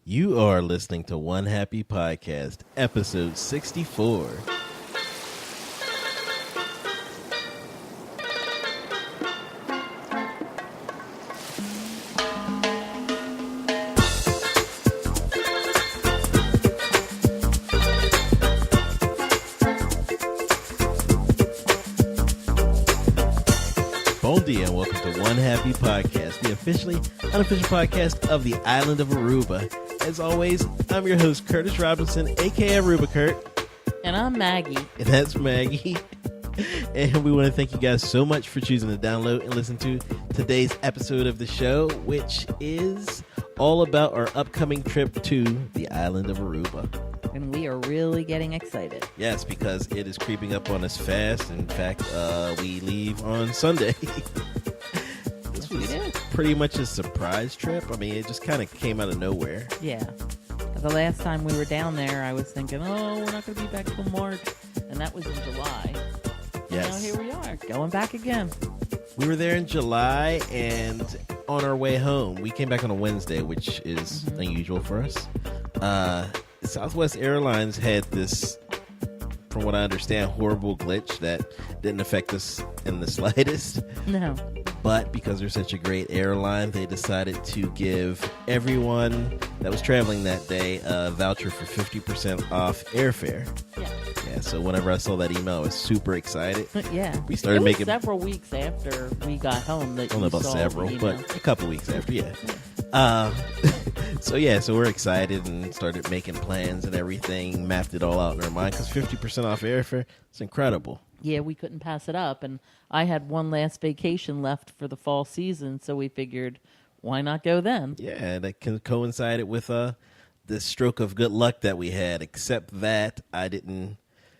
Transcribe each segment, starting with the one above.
You are listening to One Happy Podcast, episode 64. Bon dia and welcome to One Happy Podcast, the unofficial podcast of the island of Aruba. As always, I'm your host, Curtis Robinson, a.k.a. Aruba Curt. And I'm Maggie. And that's Maggie. And we want to thank you guys so much for choosing to download and listen to today's episode of the show, which is all about our upcoming trip to the island of Aruba. And we are really getting excited. Yes, because it is creeping up on us fast. In fact, we leave on Sunday. This was pretty much a surprise trip. I mean, it just kind of came out of nowhere. Yeah. The last time we were down there, I was thinking, we're not going to be back till March. And that was in July. Yes. And now here we are, going back again. We were there in July, and on our way home, we came back on a Wednesday, which is unusual for us. Southwest Airlines had this, from what I understand, horrible glitch that didn't affect us in the slightest. No. But because they're such a great airline, they decided to give everyone that was traveling that day a voucher for 50% off airfare. Yeah, so whenever I saw that email, I was super excited. Yeah. We started making several weeks after we got home that I don't know about several, but a couple weeks after, yeah. So we're excited and started making plans and everything, mapped it all out in our mind, because 50% off airfare, it's incredible. Yeah, we couldn't pass it up, and I had one last vacation left for the fall season, so we figured, why not go then? Yeah, that coincided with the stroke of good luck that we had, except that I didn't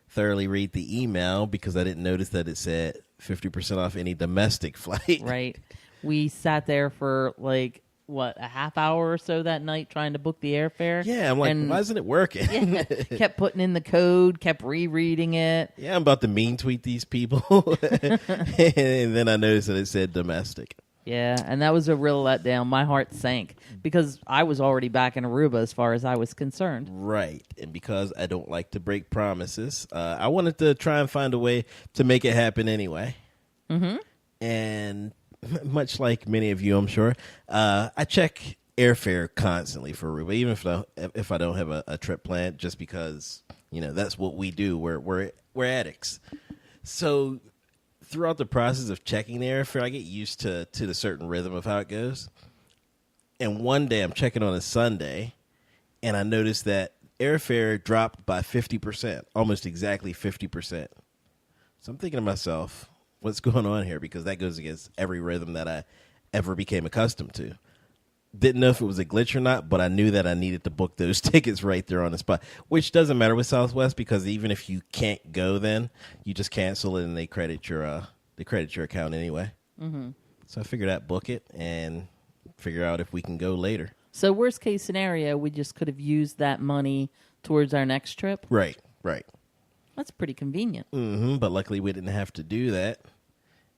thoroughly read the email because I didn't notice that it said 50% off any domestic flight. Right. We sat there for a half hour or so that night trying to book the airfare. Yeah, I'm like, why isn't it working? Yeah, kept putting in the code, kept rereading it. Yeah, I'm about to mean tweet these people. And then I noticed that it said domestic. Yeah, and that was a real letdown. My heart sank because I was already back in Aruba as far as I was concerned. Right, and because I don't like to break promises, I wanted to try and find a way to make it happen anyway. Mm-hmm. And much like many of you, I'm sure, I check airfare constantly for Aruba, even if I don't have a trip planned, just because that's what we do. We're addicts. So throughout the process of checking the airfare, I get used to the certain rhythm of how it goes. And one day I'm checking on a Sunday, and I noticed that airfare dropped by 50%, almost exactly 50%. So I'm thinking to myself, what's going on here? Because that goes against every rhythm that I ever became accustomed to. Didn't know if it was a glitch or not, but I knew that I needed to book those tickets right there on the spot, which doesn't matter with Southwest because even if you can't go, then you just cancel it and they credit your account anyway. Mm-hmm. So I figured out book it and figure out if we can go later. So worst case scenario, we just could have used that money towards our next trip. Right. That's pretty convenient. Mm-hmm, but luckily we didn't have to do that.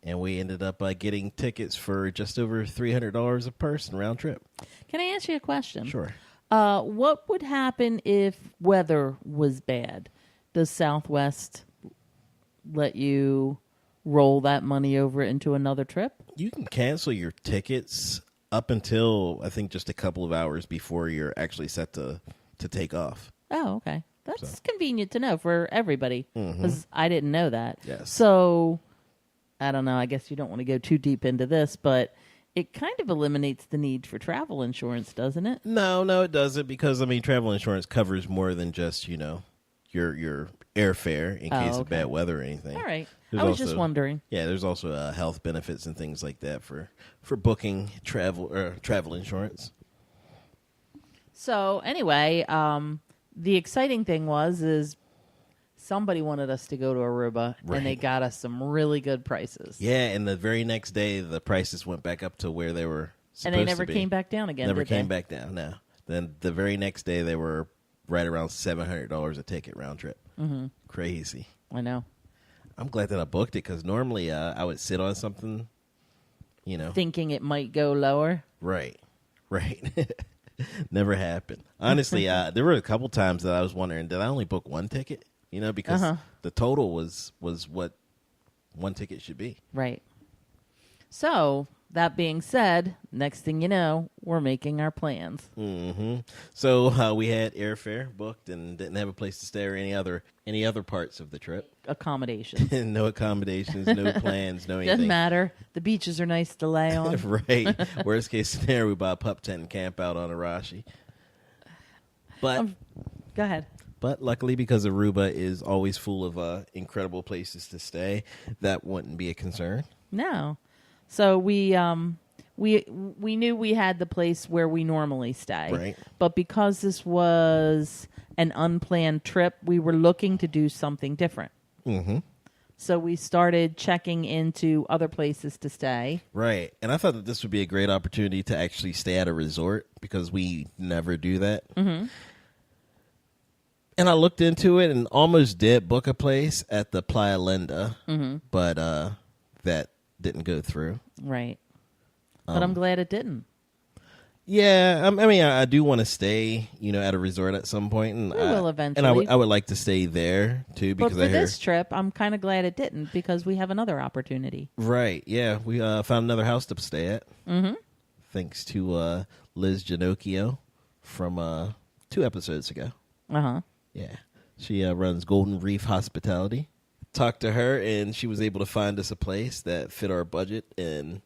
And we ended up getting tickets for just over $300 a person round trip. Can I ask you a question? Sure. What would happen if weather was bad? Does Southwest let you roll that money over into another trip? You can cancel your tickets up until, I think, just a couple of hours before you're actually set to take off. Oh, okay. That's convenient to know for everybody because I didn't know that. Yes. So I don't know. I guess you don't want to go too deep into this, but it kind of eliminates the need for travel insurance, doesn't it? No, it doesn't because, travel insurance covers more than just, your airfare in case of bad weather or anything. All right. There's I was just wondering. Yeah, there's also health benefits and things like that for booking travel insurance. So anyway, the exciting thing is somebody wanted us to go to Aruba, and they got us some really good prices. Yeah, and the very next day, the prices went back up to where they were supposed to be. And they never came back down again, Never came back down, no. Then the very next day, they were right around $700 a ticket round trip. Mm-hmm. Crazy. I know. I'm glad that I booked it because normally I would sit on something, thinking it might go lower. Right. Never happened. Honestly, there were a couple times that I was wondering, did I only book one ticket? Because the total was what one ticket should be. Right. So, that being said, next thing you know, we're making our plans. Mm-hmm. So we had airfare booked and didn't have a place to stay or any other parts of the trip. Accommodations. No accommodations, no plans, no anything. Doesn't matter. The beaches are nice to lay on. Right. Worst case scenario, we buy a pup tent and camp out on Arashi. But go ahead. But luckily, because Aruba is always full of incredible places to stay, that wouldn't be a concern. No. So we knew we had the place where we normally stay. Right. But because this was an unplanned trip, we were looking to do something different. Mm-hmm. So we started checking into other places to stay. Right. And I thought that this would be a great opportunity to actually stay at a resort because we never do that. Mm-hmm. And I looked into it and almost did book a place at the Playa Linda, but that didn't go through. Right. But I'm glad it didn't. Yeah, I mean, I do want to stay, at a resort at some point, and We will eventually. And I would like to stay there too because But for this trip, I'm kind of glad it didn't because we have another opportunity. Right? Yeah, we found another house to stay at. Mm-hmm. Thanks to Liz Ginocchio from 2 episodes ago. Yeah, she runs Golden Reef Hospitality. Talked to her, and she was able to find us a place that fit our budget and,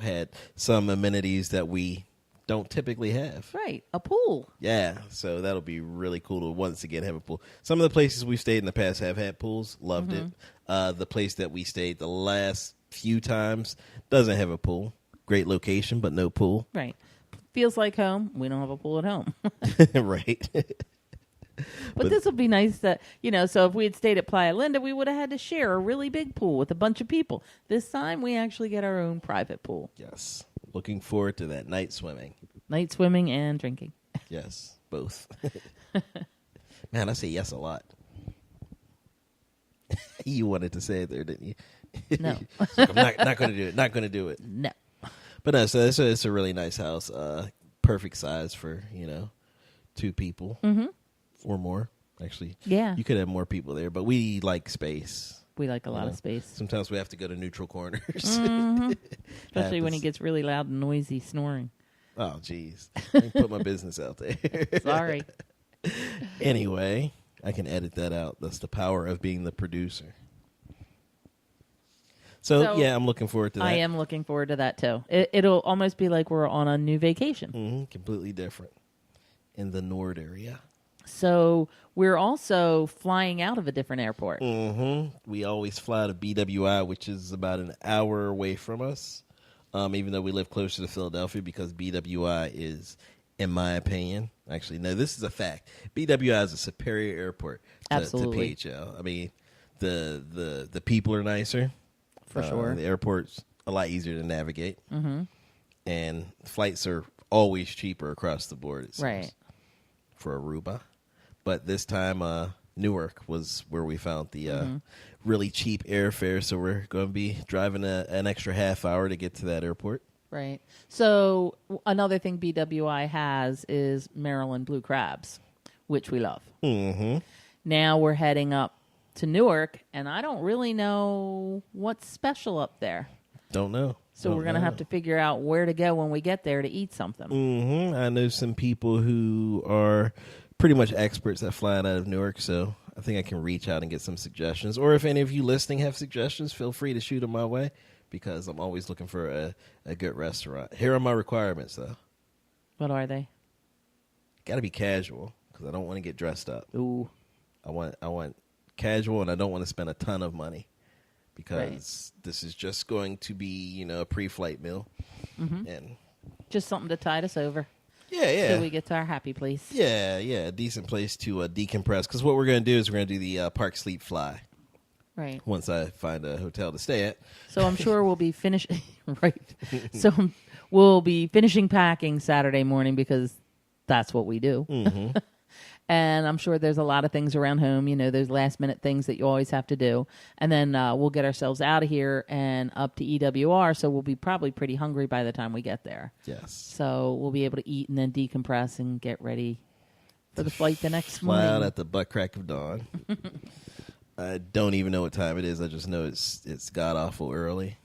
had some amenities that we don't typically have. Right, a pool. Yeah, so that'll be really cool to once again have a pool. Some of the places we've stayed in the past have had pools. Loved it. The place that we stayed the last few times doesn't have a pool. Great location, but no pool. Right. Feels like home. We don't have a pool at home. Right. But this would be nice that, so if we had stayed at Playa Linda, we would have had to share a really big pool with a bunch of people. This time, we actually get our own private pool. Yes. Looking forward to that night swimming. Night swimming and drinking. Yes, both. Man, I say yes a lot. You wanted to say it there, didn't you? No. Like, I'm not going to do it. Not going to do it. No. But no, so it's a really nice house. Perfect size for, 2 people. Mm-hmm. Or more, actually. Yeah. You could have more people there, but we like space. We like a lot of space. Sometimes we have to go to neutral corners. Mm-hmm. Especially when he gets really loud and noisy snoring. Oh, jeez. I put my business out there. Sorry. Anyway, I can edit that out. That's the power of being the producer. So yeah, I'm looking forward to that. I am looking forward to that, too. It'll almost be like we're on a new vacation. Mm-hmm. Completely different. In the Nord area. So we're also flying out of a different airport. Mm-hmm. We always fly to BWI, which is about an hour away from us, even though we live closer to Philadelphia, because BWI is, in my opinion, actually, no, this is a fact. BWI is a superior airport to PHL. I mean, the people are nicer. For sure. The airport's a lot easier to navigate. Mm-hmm. And flights are always cheaper across the board, it seems, right, for Aruba. But this time, Newark was where we found the really cheap airfare, so we're going to be driving an extra half hour to get to that airport. Right. So another thing BWI has is Maryland blue crabs, which we love. Mm-hmm. Now we're heading up to Newark, and I don't really know what's special up there. Don't know. So we're going to have to figure out where to go when we get there to eat something. Mm-hmm. I know some people who are pretty much experts at flying out of Newark, so I think I can reach out and get some suggestions. Or if any of you listening have suggestions, feel free to shoot them my way, because I'm always looking for a good restaurant. Here are my requirements, though. What are they? Got to be casual, because I don't want to get dressed up. Ooh. I want casual, and I don't want to spend a ton of money, because this is just going to be, a pre-flight meal. Mm-hmm. And just something to tide us over. Yeah. Till we get to our happy place. Yeah, a decent place to decompress. Because what we're going to do is we're going to do the park sleep fly. Right. Once I find a hotel to stay at. So I'm sure we'll be finishing. Right. So we'll be finishing packing Saturday morning because that's what we do. Mm-hmm. And I'm sure there's a lot of things around home, those last minute things that you always have to do. And then we'll get ourselves out of here and up to EWR. So we'll be probably pretty hungry by the time we get there. Yes. So we'll be able to eat and then decompress and get ready for the flight the next Fly morning. out at the butt crack of dawn. I don't even know what time it is. I just know it's god awful early.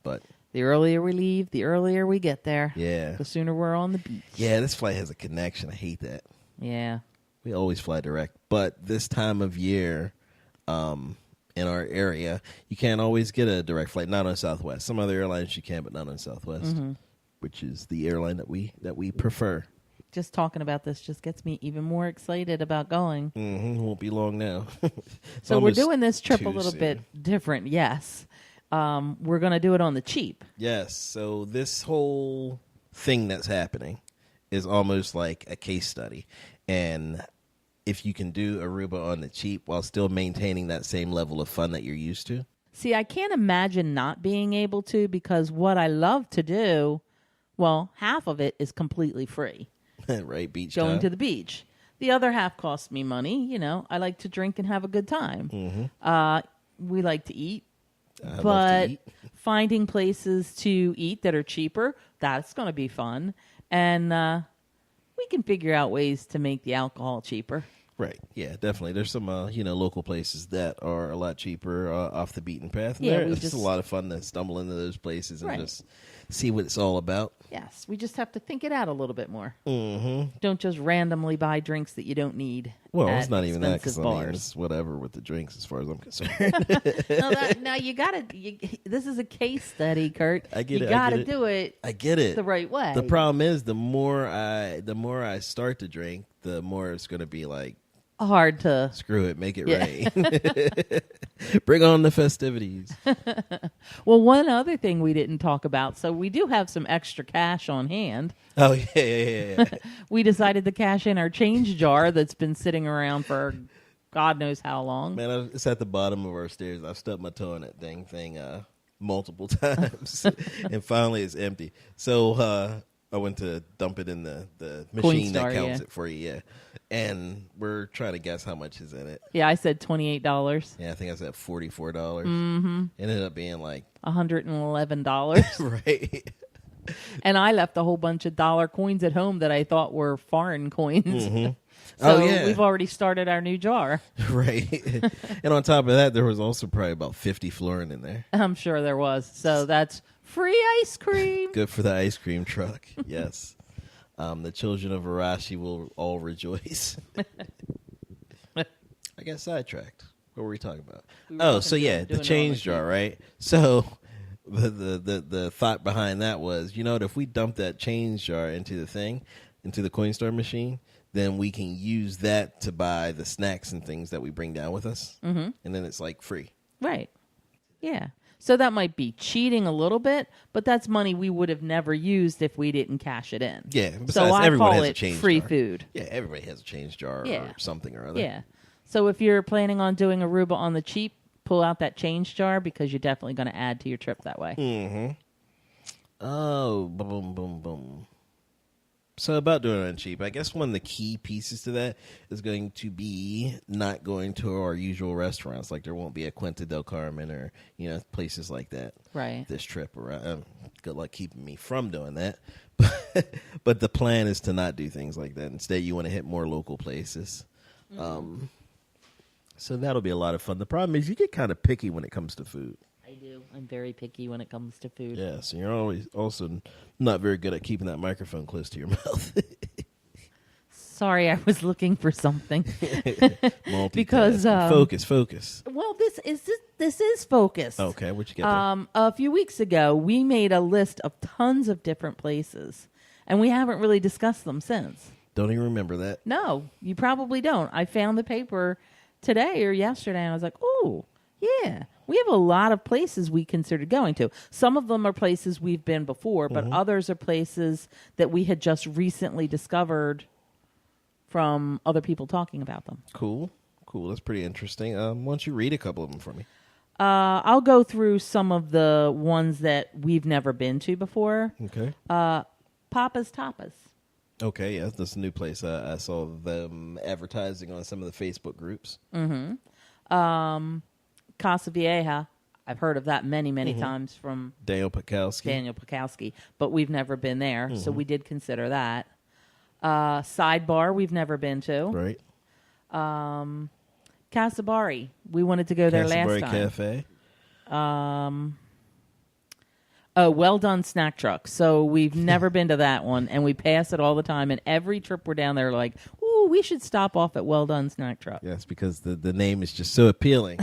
But the earlier we leave, the earlier we get there. Yeah. The sooner we're on the beach. Yeah, this flight has a connection. I hate that. Yeah. We always fly direct. But this time of year, in our area, you can't always get a direct flight. Not on Southwest. Some other airlines you can, but not on Southwest, which is the airline that we prefer. Just talking about this just gets me even more excited about going. Won't be long now. So we're doing this trip a little bit different, yes. We're going to do it on the cheap. Yes. So this whole thing that's happening is almost like a case study. And if you can do Aruba on the cheap while still maintaining that same level of fun that you're used to. See, I can't imagine not being able to, because what I love to do, well, half of it is completely free. Right, beach Going time. to the beach. The other half costs me money. I like to drink and have a good time. We like to eat. I love But to eat. finding places to eat that are cheaper, that's going to be fun. And we can figure out ways to make the alcohol cheaper. Right. Yeah, definitely. There's some, local places that are a lot cheaper off the beaten path. Yeah, it's just a lot of fun to stumble into those places and just see what it's all about. Yes, we just have to think it out a little bit more. Don't just randomly buy drinks that you don't need. Well, it's not even that, because bars. it's whatever with the drinks as far as I'm concerned. Now you got to. This is a case study, Curt. I get it. You got to do it. I get it the right way. The problem is the more I start to drink, the more it's going to be like hard to screw it, make it rain. Bring on the festivities. Well, one other thing we didn't talk about. So we do have some extra cash on hand. Oh yeah. We decided to cash in our change jar that's been sitting around for God knows how long. Man, it's at the bottom of our stairs. I've stubbed my toe in that dang thing multiple times, and finally it's empty. So I went to dump it in the machine that counts it for you, yeah. And we're trying to guess how much is in it. Yeah, I said $28. Yeah, I think I said $44. Ended up being like $111. Right. And I left a whole bunch of dollar coins at home that I thought were foreign coins. So we've already started our new jar. Right. And on top of that, there was also probably about 50 florin in there. I'm sure there was. So that's free ice cream. Good for the ice cream truck. Yes. The children of Arashi will all rejoice. I got sidetracked. What were we talking about? The change jar, right? So the thought behind that was, if we dump that change jar into the coin store machine, then we can use that to buy the snacks and things that we bring down with us. And then it's like free. Right. Yeah. So that might be cheating a little bit, but that's money we would have never used if we didn't cash it in. Yeah. Besides, so I everyone call has it a change free jar. food. Yeah, everybody has a change jar or something or other. Yeah. So if you're planning on doing Aruba on the cheap, pull out that change jar, because you're definitely going to add to your trip that way. Oh, boom, boom, boom. So about doing it on cheap, I guess one of the key pieces to that is going to be not going to our usual restaurants. Like there won't be a Quinta del Carmen or, places like that. Right. This trip around. Good luck keeping me from doing that. But the plan is to not do things like that. Instead, you want to hit more local places. So that'll be a lot of fun. The problem is you get kind of picky when it comes to food. I do. I'm very picky when it comes to food. Yeah, so you're always also not very good at keeping that microphone close to your mouth. Sorry, I was looking for something. Because focus. Well, this is focus. Okay, what you get there? A few weeks ago, we made a list of tons of different places, and we haven't really discussed them since. Don't even remember that. No, you probably don't. I found the paper today or yesterday, and I was like, oh, yeah. We have a lot of places we considered going to. Some of them are places we've been before, but others are places that we had just recently discovered from other people talking about them. Cool. That's pretty interesting. Why don't you read a couple of them for me? I'll go through some of the ones that we've never been to before. Okay. Papa's Tapas. Okay, yeah, that's a new place. I saw them advertising on some of the Facebook groups. Casa Vieja. I've heard of that many times from Daniel Pakowski. but we've never been there, so we did consider that. Sidebar, we've never been to. Right. Casabari, we wanted to go there last time. Cafe. Oh, Well Done Snack Truck. So we've never been to that one, and we pass it all the time. And every trip we're down there, like, ooh, we should stop off at Well Done Snack Truck. Yes, because the name is just so appealing.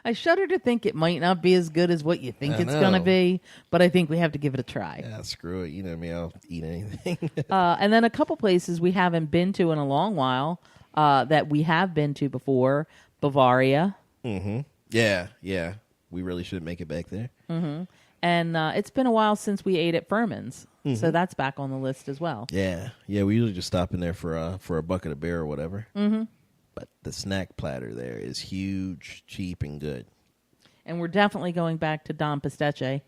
I shudder to think it might not be as good as what you think it's going to be, but I think we have to give it a try. Yeah, screw it. You know me, I'll eat anything. And then a couple places we haven't been to in a long while that we have been to before. Bavaria. Mm-hmm. Yeah. We really should make it back there. Mm-hmm. And it's been a while since we ate at Furman's, so that's back on the list as well. Yeah. We usually just stop in there for a bucket of beer or whatever. Mm-hmm. But the snack platter there is huge, cheap, and good. And we're definitely going back to Don Pistacchi.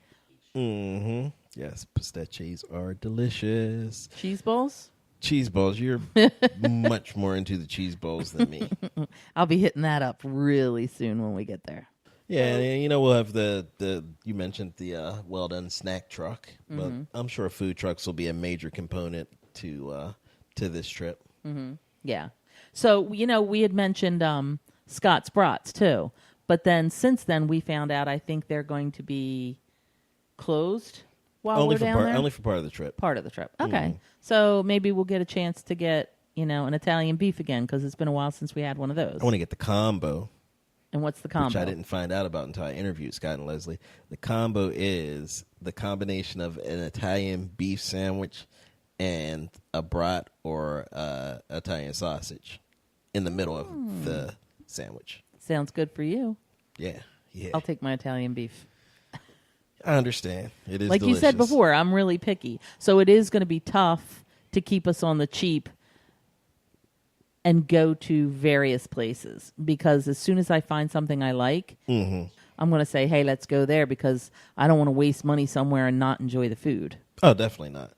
Mm-hmm. Yes, pistaches are delicious. Cheese balls? Cheese balls. You're much more into the cheese balls than me. I'll be hitting that up really soon when we get there. Yeah, and we'll have the you mentioned the Well Done snack truck, but I'm sure food trucks will be a major component to this trip. Mm-hmm. Yeah. So, we had mentioned Scott's Brats, too. But then, since then, we found out I think they're going to be closed while we're down there. Only for part of the trip. Part of the trip. Okay. So, maybe we'll get a chance to get, an Italian beef again, because it's been a while since we had one of those. I want to get the combo. And what's the combo? Which I didn't find out about until I interviewed Scott and Leslie. The combo is the combination of an Italian beef sandwich and a brat or Italian sausage in the middle of the sandwich. Sounds good for you. Yeah. I'll take my Italian beef. I understand. It is like delicious. You said before, I'm really picky. So it is going to be tough to keep us on the cheap and go to various places, because as soon as I find something I like, I'm going to say, hey, let's go there, because I don't want to waste money somewhere and not enjoy the food. Oh, definitely not.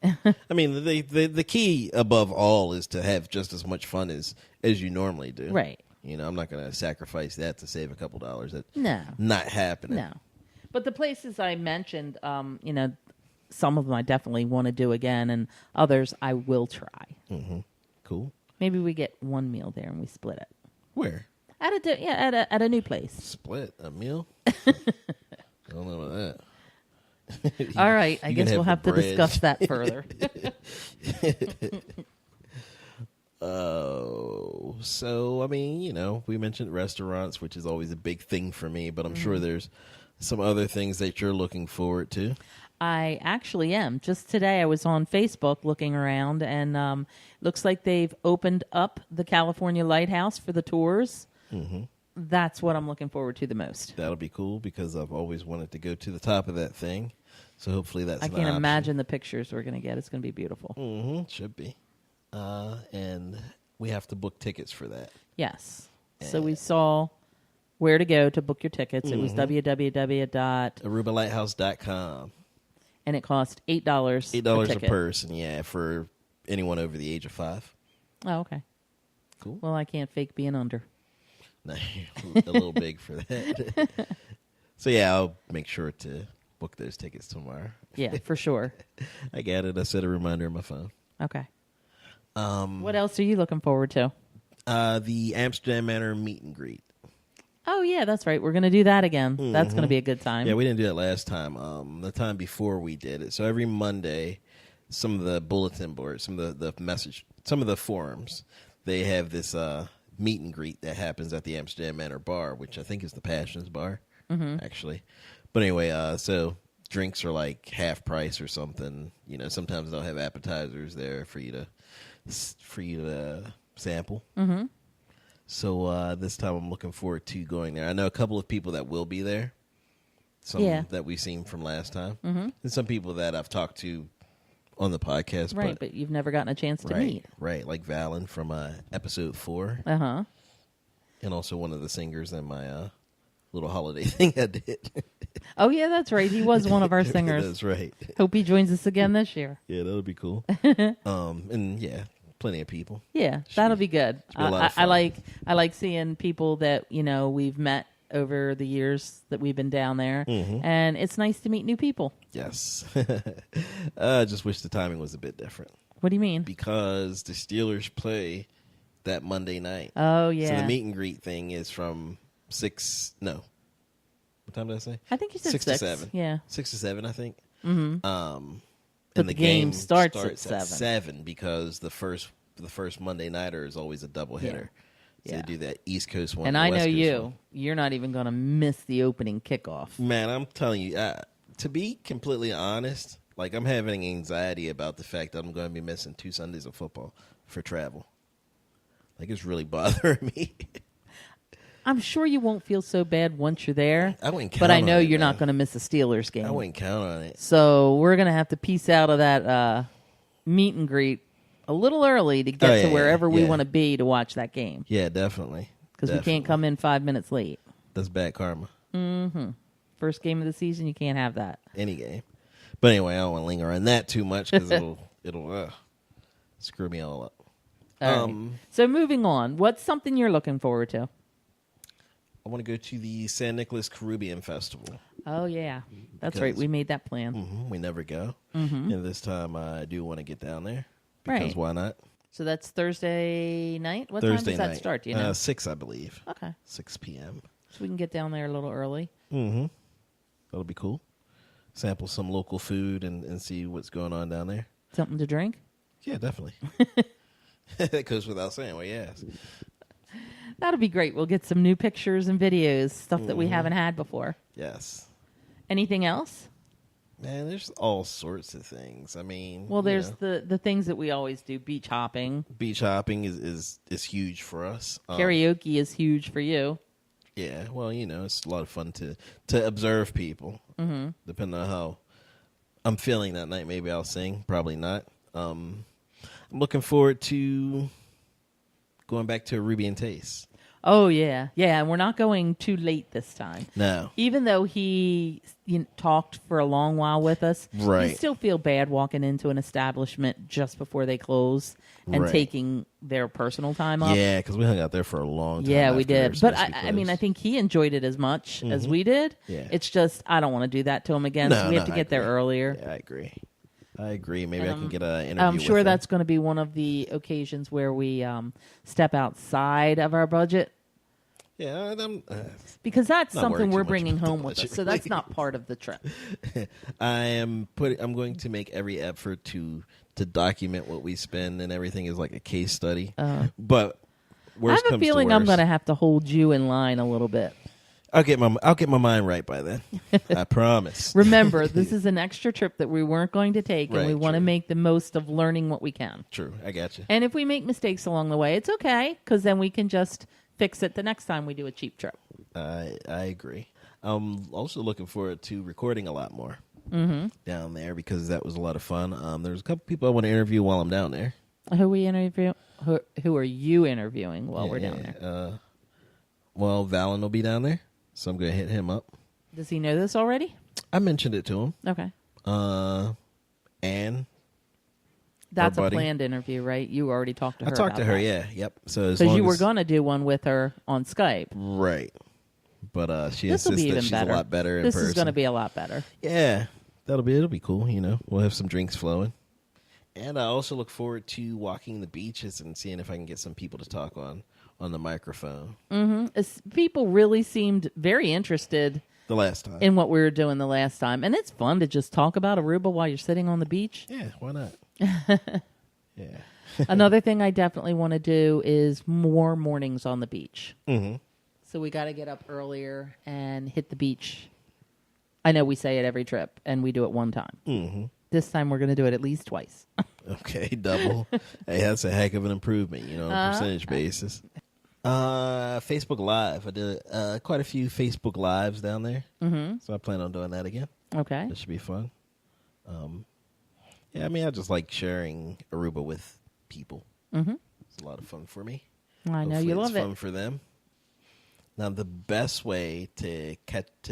I mean, the key above all is to have just as much fun as you normally do. Right. I'm not going to sacrifice that to save a couple dollars. That's No. not happening. No. But the places I mentioned, some of them I definitely want to do again, and others I will try. Mm-hmm. Cool. Maybe we get one meal there and we split it. Where? At a new place. Split a meal? I don't know about that. All right. I guess we'll have to discuss that further. Oh, so, I mean, we mentioned restaurants, which is always a big thing for me, but I'm sure there's some other things that you're looking forward to. I actually am. Just today I was on Facebook looking around, and looks like they've opened up the California Lighthouse for the tours. Mm-hmm. That's what I'm looking forward to the most. That'll be cool, because I've always wanted to go to the top of that thing. So hopefully that's I can't imagine the pictures we're going to get. It's going to be beautiful. Mm-hmm. Should be. And we have to book tickets for that. Yes. So we saw where to go to book your tickets. It was www.arubalighthouse.com. And it cost $8 $8 a person, yeah, for anyone over the age of 5. Oh, okay. Cool. Well, I can't fake being under. No, a little big for that. So, yeah, I'll make sure to book those tickets tomorrow. Yeah, for sure. I got it. I set a reminder on my phone. Okay. What else are you looking forward to? The Amsterdam Manor meet and greet. Oh, yeah, that's right. We're going to do that again. Mm-hmm. That's going to be a good time. Yeah, we didn't do it last time. The time before we did it. So every Monday, some of the bulletin boards, some of the forums, they have this meet and greet that happens at the Amsterdam Manor bar, which I think is the Passions bar, actually. But anyway, so drinks are like half price or something. Sometimes they'll have appetizers there for you to sample. Mm-hmm. So this time I'm looking forward to going there. I know a couple of people that will be there. Some that we've seen from last time. Mm-hmm. And some people that I've talked to on the podcast. Right, but you've never gotten a chance to meet. Right, like Valen from episode 4. Uh-huh. And also one of the singers in my little holiday thing I did. Oh, yeah, that's right. He was one of our singers. That's right. Hope he joins us again this year. Yeah, that'll be cool. And yeah, plenty of people. Yeah, that'll be good. Be a lot of fun. I like seeing people that we've met over the years that we've been down there, and it's nice to meet new people. Yes. I just wish the timing was a bit different. What do you mean? Because the Steelers play that Monday night. Oh, yeah. So the meet and greet thing is from 6. No. What time did I say? I think you said 6 to 7. Yeah. 6 to 7, I think. Mm-hmm. And the game starts at 7 because the first Monday nighter is always a double hitter. So they do that East Coast one. And I know West Coast you. one. You're not even going to miss the opening kickoff. Man, I'm telling you, to be completely honest, like I'm having anxiety about the fact that I'm going to be missing 2 Sundays of football for travel. Like it's really bothering me. I'm sure you won't feel so bad once you're there. I wouldn't count but I know on it, you're man. not going to miss a Steelers game. I wouldn't count on it. So we're going to have to piece out of that meet and greet a little early to get to wherever we want to be to watch that game. Yeah, definitely. Because we can't come in 5 minutes late. That's bad karma. Mm-hmm. First game of the season, you can't have that. Any game. But anyway, I don't want to linger on that too much because it'll screw me all up. All right. So moving on, what's something you're looking forward to? I want to go to the San Nicolas Caribbean Festival. Oh, yeah. That's right. We made that plan. We never go. And this time I do want to get down there. Because why not? So that's Thursday night? What Thursday time does night. that start? Do you know? 6, I believe. Okay. 6 p.m. So we can get down there a little early. Mm-hmm. That'll be cool. Sample some local food and see what's going on down there. Something to drink? Yeah, definitely. That goes without saying. Well, yes. That'll be great. We'll get some new pictures and videos, stuff that we haven't had before. Yes. Anything else? Man, there's all sorts of things. I mean, well, there's the things that we always do. Beach hopping. Beach hopping is huge for us. Karaoke is huge for you. Yeah, well, it's a lot of fun to observe people. Mm-hmm. Depending on how I'm feeling that night, maybe I'll sing. Probably not. I'm looking forward to going back to Arubian Taste. Oh, yeah. Yeah, and we're not going too late this time. No. Even though he talked for a long while with us, right. You still feel bad walking into an establishment just before they close and taking their personal time up. Yeah, because we hung out there for a long time. Yeah, we did. But, I mean, I think he enjoyed it as much as we did. Yeah. It's just, I don't want to do that to him again, so we have to get there earlier. Yeah, I agree. Maybe I can get an interview I'm sure with that's going to be one of the occasions where we step outside of our budget. Yeah, because that's something we're much bringing about the home with us. budget, So that's not part of the trip. I'm going to make every effort to document what we spend and everything is like a case study. But I have a feeling I'm going to have to hold you in line a little bit. I'll get my mind right by then. I promise. Remember, this is an extra trip that we weren't going to take, and we want to make the most of learning what we can. True, I got you. And if we make mistakes along the way, it's okay, because then we can just fix it the next time we do a cheap trip. I agree. I'm also looking forward to recording a lot more down there because that was a lot of fun. There's a couple people I want to interview while I'm down there. Who we interview? Who are you interviewing while we're down there? Well, Valen will be down there. So I'm going to hit him up. Does he know this already? I mentioned it to him. Okay. Anne. That's a planned interview, right? You already talked to her. I talked to her, that. yeah. Yep. So because you were going to do one with her on Skype. Right. But she This'll insists be that even she's better. a lot better in person. This is going to be a lot better. Yeah. It'll be cool, We'll have some drinks flowing. And I also look forward to walking the beaches and seeing if I can get some people to talk on the microphone. Mm-hmm. People really seemed very interested the last time in what we were doing the last time. And it's fun to just talk about Aruba while you're sitting on the beach. Yeah, why not? Yeah. Another thing I definitely want to do is more mornings on the beach. Mm-hmm. So we got to get up earlier and hit the beach. I know we say it every trip, and we do it one time. Mm-hmm. This time we're going to do it at least twice. Okay, double. Hey, that's a heck of an improvement, on a percentage basis. Facebook Live. I did quite a few Facebook Lives down there. Mm-hmm. So I plan on doing that again. Okay. That should be fun. Yeah, I mean, I just like sharing Aruba with people. Mm-hmm. It's a lot of fun for me. I know you love it. It's fun for them. Now, the best way to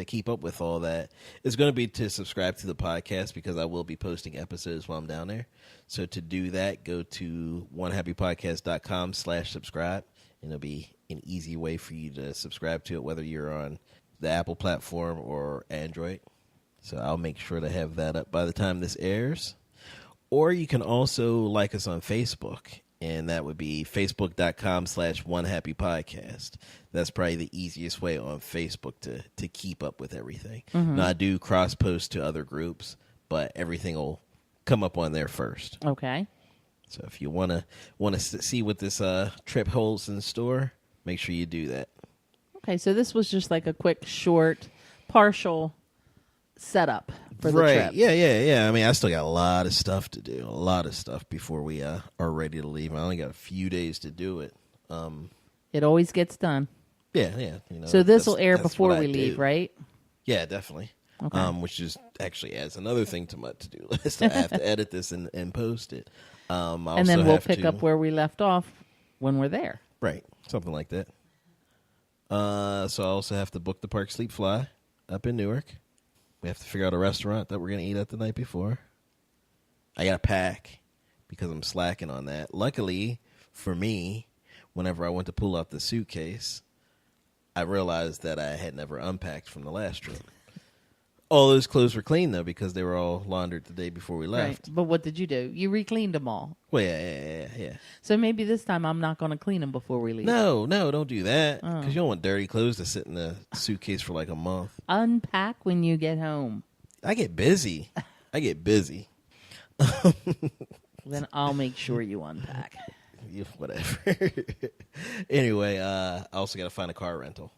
keep up with all that is going to be to subscribe to the podcast, because I will be posting episodes while I'm down there. So to do that, go to onehappypodcast.com/subscribe, and it'll be an easy way for you to subscribe to it, whether you're on the Apple platform or Android. So I'll make sure to have that up by the time this airs. Or you can also like us on Facebook, and that would be facebook.com/onehappypodcast. That's probably the easiest way on Facebook to keep up with everything. Mm-hmm. Now, I do cross-post to other groups, but everything will come up on there first. Okay. So if you want to see what this trip holds in store, make sure you do that. Okay, so this was just like a quick, short, partial setup for the trip. Yeah. I mean, I still got a lot of stuff to do, a lot of stuff before we are ready to leave. I only got a few days to do it. It always gets done. Yeah. So this will air before we leave, right? Yeah, definitely. Okay. Which is actually adds another thing to my to-do list. I have to edit this and post it. And then we'll pick up where we left off when we're there. Right, something like that. So I also have to book the Park Sleep Fly up in Newark. We have to figure out a restaurant that we're going to eat at the night before. I got to pack because I'm slacking on that. Luckily for me, whenever I went to pull out the suitcase, I realized that I had never unpacked from the last trip. All those clothes were clean, though, because they were all laundered the day before we left. Right. But what did you do? You re-cleaned them all. Well, yeah. So maybe this time I'm not going to clean them before we leave. No, don't do that. Because you don't want dirty clothes to sit in the suitcase for like a month. Unpack when you get home. I get busy. Then I'll make sure you unpack. Whatever. Anyway, I also got to find a car rental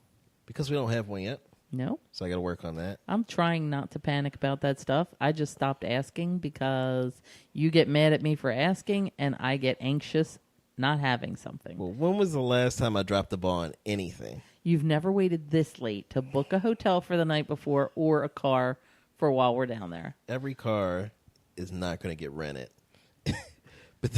because we don't have one yet. No. So I got to work on that. I'm trying not to panic about that stuff. I just stopped asking because you get mad at me for asking and I get anxious not having something. Well, when was the last time I dropped the ball on anything? You've never waited this late to book a hotel for the night before or a car for while we're down there. Every car is not going to get rented. But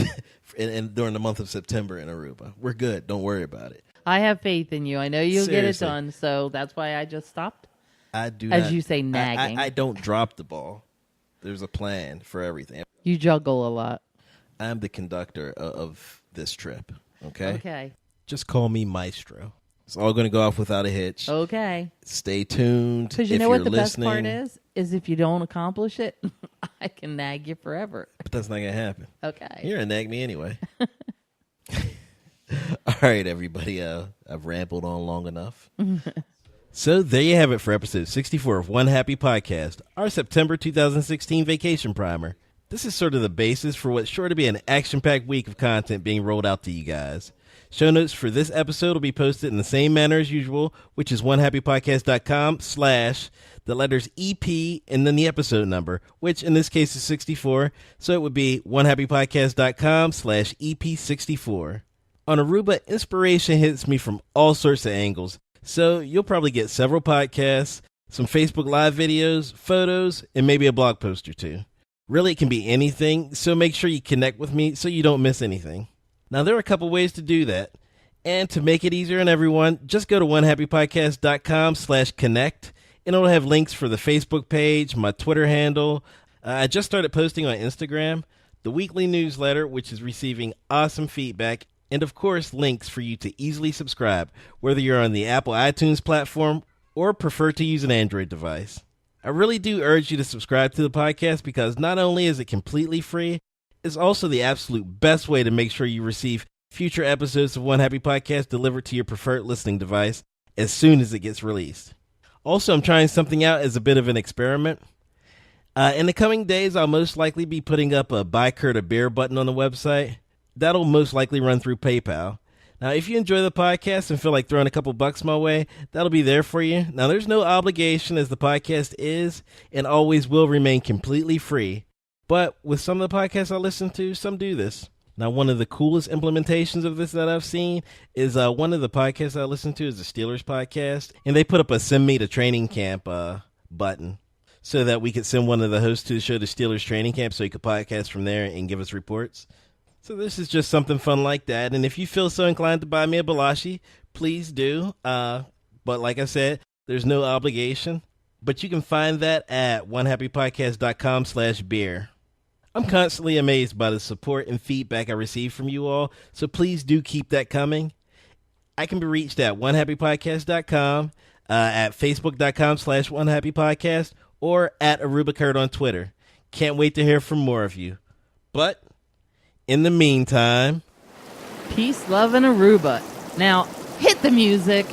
and during the month of September in Aruba. We're good. Don't worry about it. I have faith in you. I know you'll Seriously. get it done, so that's why I just stopped. I do As not, you say, nagging. I don't drop the ball. There's a plan for everything. You juggle a lot. I'm the conductor of this trip, okay? Okay. Just call me Maestro. It's all going to go off without a hitch. Okay. Stay tuned. Because you know what the best part is if you don't accomplish it, I can nag you forever. But that's not going to happen. Okay. You're going to nag me anyway. All right, everybody. I've rambled on long enough. So there you have it for episode 64 of One Happy Podcast, our September 2016 vacation primer. This is sort of the basis for what's sure to be an action-packed week of content being rolled out to you guys. Show notes for this episode will be posted in the same manner as usual, which is onehappypodcast.com/the letters EP and then the episode number, which in this case is 64. So it would be onehappypodcast.com/EP64. On Aruba, inspiration hits me from all sorts of angles. So you'll probably get several podcasts, some Facebook Live videos, photos, and maybe a blog post or two. Really, it can be anything, so make sure you connect with me so you don't miss anything. Now, there are a couple ways to do that. And to make it easier on everyone, just go to onehappypodcast.com/connect, and it'll have links for the Facebook page, my Twitter handle. I just started posting on Instagram, the weekly newsletter, which is receiving awesome feedback, and of course, links for you to easily subscribe, whether you're on the Apple iTunes platform or prefer to use an Android device. I really do urge you to subscribe to the podcast because not only is it completely free, it's also the absolute best way to make sure you receive future episodes of One Happy Podcast delivered to your preferred listening device as soon as it gets released. Also, I'm trying something out as a bit of an experiment. In the coming days, I'll most likely be putting up a Buy Curt a Beer button on the website. That'll most likely run through PayPal. Now, if you enjoy the podcast and feel like throwing a couple bucks my way, that'll be there for you. Now, there's no obligation as the podcast is and always will remain completely free. But with some of the podcasts I listen to, some do this. Now, one of the coolest implementations of this that I've seen is one of the podcasts I listen to is the Steelers podcast. And they put up a send me to training camp button so that we could send one of the hosts to the show to Steelers training camp so he could podcast from there and give us reports. So this is just something fun like that. And if you feel so inclined to buy me a Balashi, please do. But like I said, there's no obligation. But you can find that at onehappypodcast.com/beer. I'm constantly amazed by the support and feedback I receive from you all, so please do keep that coming. I can be reached at onehappypodcast.com, at facebook.com/onehappypodcast, or at Aruba Curt on Twitter. Can't wait to hear from more of you. But in the meantime, peace, love, and Aruba. Now, hit the music.